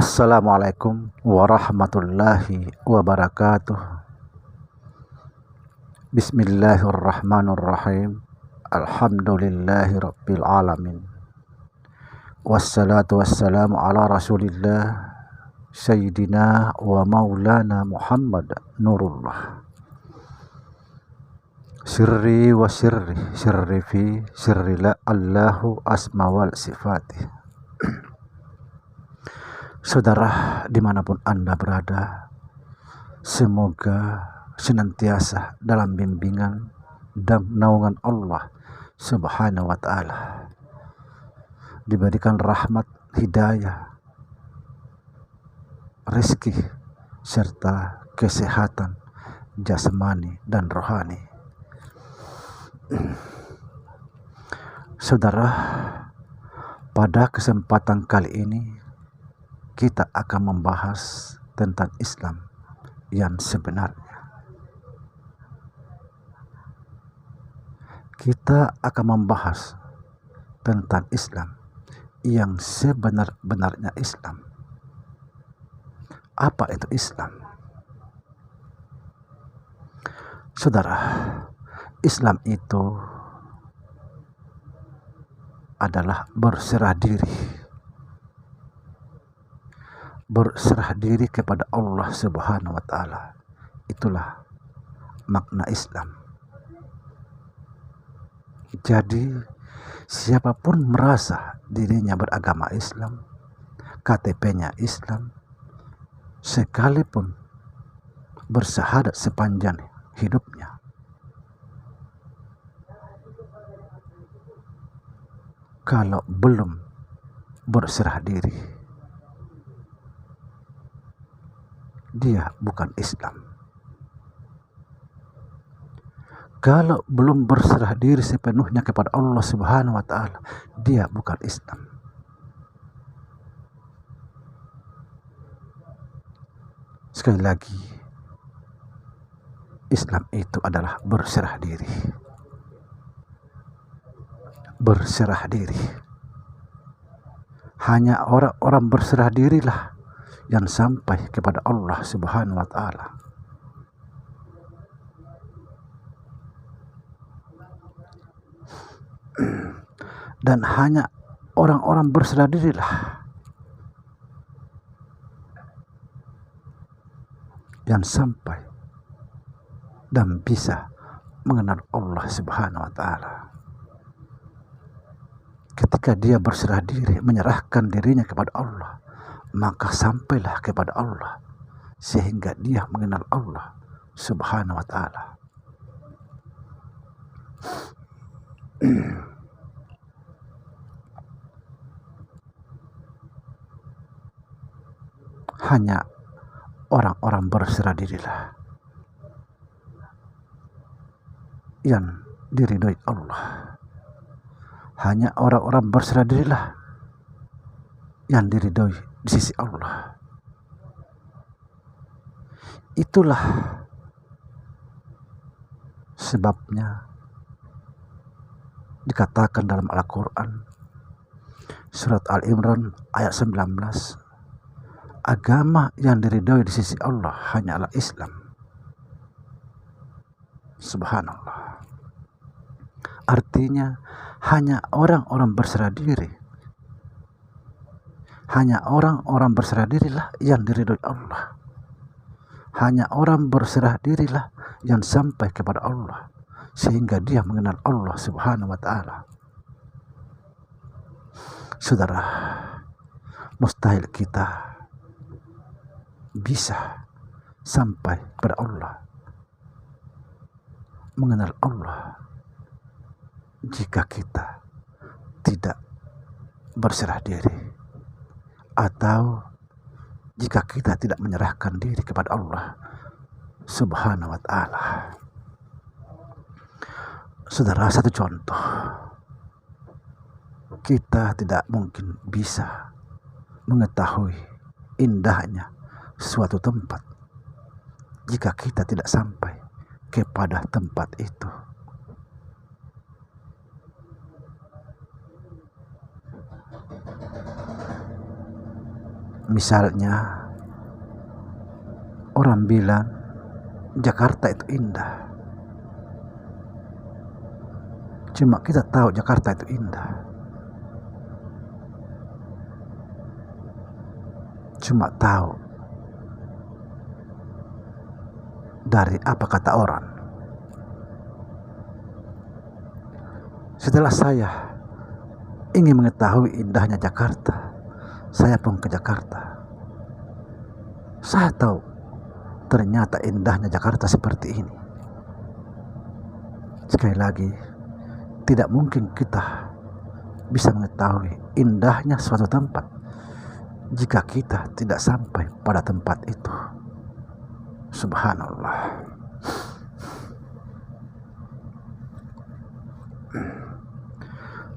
Assalamualaikum warahmatullahi wabarakatuh. Bismillahirrahmanirrahim. Alhamdulillahi rabbil alamin. Wassalatu wassalamu ala rasulillah Sayyidina wa maulana Muhammad Nurullah. Sirri wa sirri fi sirri la Allahu asma wal sifati. Saudara dimanapun Anda berada, semoga senantiasa dalam bimbingan dan naungan Allah Subhanahu wa ta'ala, diberikan rahmat, hidayah, rezeki, serta kesehatan jasmani dan rohani. Saudara, pada kesempatan kali ini kita akan membahas tentang Islam yang sebenarnya. Kita akan membahas tentang Islam yang sebenar-benarnya Islam. Apa itu Islam? Saudara, Islam itu adalah berserah diri. Berserah diri kepada Allah Subhanahu wa ta'ala. Itulah makna Islam. Jadi siapapun merasa dirinya beragama Islam, KTP-nya Islam, sekalipun bersyahadat sepanjang hidupnya, kalau belum berserah diri, dia bukan Islam. Kalau belum berserah diri sepenuhnya kepada Allah Subhanahu wa ta'ala, dia bukan Islam. Sekali lagi, Islam itu adalah berserah diri. Berserah diri. Hanya orang-orang berserah dirilah yang sampai kepada Allah Subhanahu wa ta'ala. Dan hanya orang-orang berserah dirilah yang sampai dan bisa mengenal Allah Subhanahu wa ta'ala. Ketika dia berserah diri, menyerahkan dirinya kepada Allah, maka sampailah kepada Allah sehingga dia mengenal Allah Subhanahu wa ta'ala. Hanya orang-orang berserah dirilah yang diridhoi Allah. Hanya orang-orang berserah dirilah yang diridhoi di sisi Allah. Itulah sebabnya dikatakan dalam Al-Quran surat Al-Imran ayat 19, agama yang diridhoi di sisi Allah hanyalah Islam. Subhanallah. Artinya hanya orang-orang berserah diri, hanya orang-orang berserah dirilah yang diridhoi Allah. Hanya orang berserah dirilah yang sampai kepada Allah sehingga dia mengenal Allah Subhanahu wa ta'ala. Saudara, mustahil kita bisa sampai kepada Allah, mengenal Allah, jika kita tidak berserah diri, atau jika kita tidak menyerahkan diri kepada Allah Subhanahu wa ta'ala. Saudara, satu contoh, kita tidak mungkin bisa mengetahui indahnya suatu tempat jika kita tidak sampai kepada tempat itu. Misalnya orang bilang Jakarta itu indah. Cuma kita tahu Jakarta itu indah. Cuma tahu dari apa kata orang. Setelah saya ingin mengetahui indahnya Jakarta, saya pun ke Jakarta. Saya tahu ternyata indahnya Jakarta seperti ini. Sekali lagi, tidak mungkin kita bisa mengetahui indahnya suatu tempat jika kita tidak sampai pada tempat itu. Subhanallah.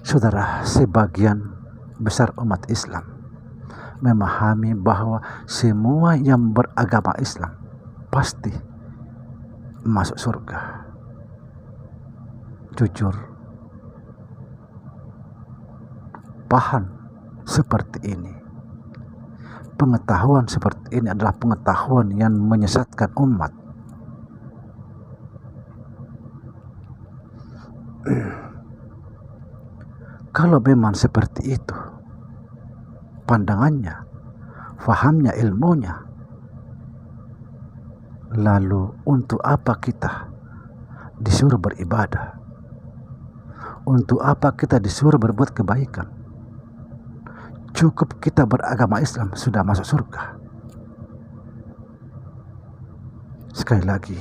Saudara, sebagian besar umat Islam memahami bahwa semua yang beragama Islam pasti masuk surga. Jujur, paham seperti ini, pengetahuan seperti ini adalah pengetahuan yang menyesatkan umat. Kalau memang seperti itu pandangannya, fahamnya, ilmunya, lalu untuk apa kita disuruh beribadah? Untuk apa kita disuruh berbuat kebaikan? Cukup kita beragama Islam sudah masuk surga. Sekali lagi,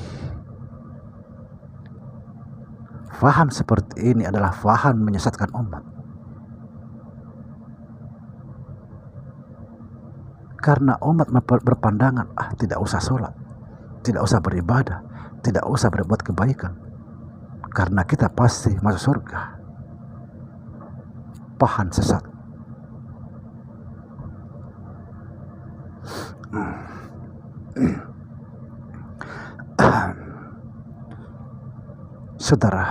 faham seperti ini adalah faham menyesatkan umat. Karena umat berpandangan, tidak usah sholat, tidak usah beribadah, tidak usah berbuat kebaikan, karena kita pasti masuk surga. Paham sesat. Saudara,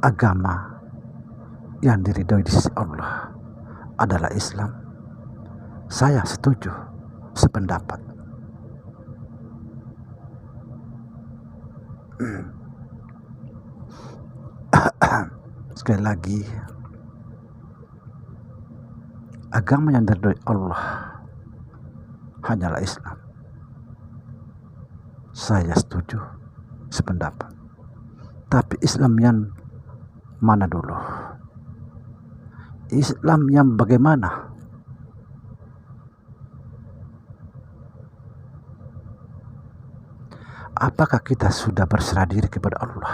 agama yang diridhoi di sisi Allah adalah Islam. Saya setuju, sependapat. Sekali lagi, agama yang diridhoi Allah hanyalah Islam. Saya setuju, sependapat. Tapi Islam yang mana dulu? Islam yang bagaimana? Apakah kita sudah berserah diri kepada Allah?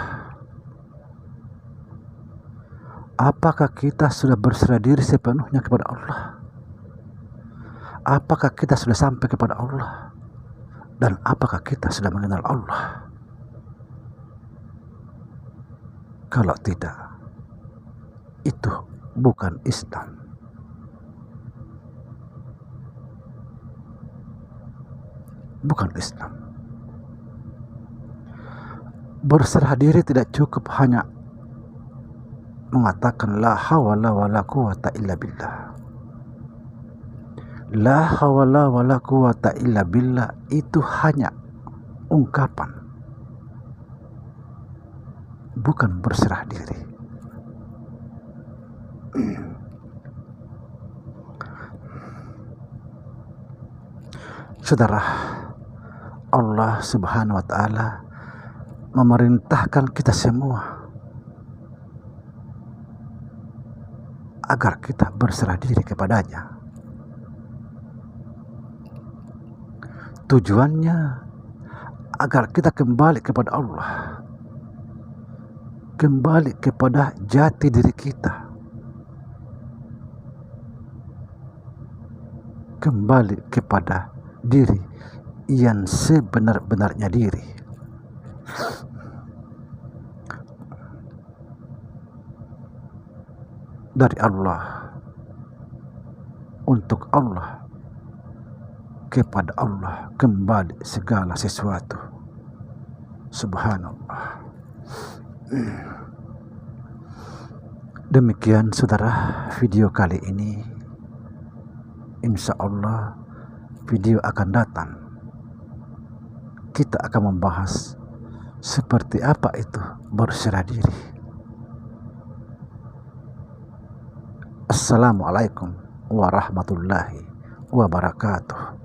Apakah kita sudah berserah diri sepenuhnya kepada Allah? Apakah kita sudah sampai kepada Allah? Dan apakah kita sudah mengenal Allah? Kalau tidak, itu bukan Islam. Bukan Islam. Berserah diri tidak cukup hanya mengatakan la hawla wala quwata illa billah. La hawla wala quwata illa billah itu hanya ungkapan, bukan berserah diri. Saudara, Allah Subhanahu wa ta'ala memerintahkan kita semua agar kita berserah diri kepadanya. Tujuannya agar kita kembali kepada Allah, kembali kepada jati diri kita, kembali kepada diri yang sebenar-benarnya diri. Dari Allah, untuk Allah, kepada Allah kembali segala sesuatu. Subhanallah. Demikian saudara, video kali ini insya Allah video akan datang. Kita akan membahas seperti apa itu berserah diri. Assalamualaikum warahmatullahi wabarakatuh.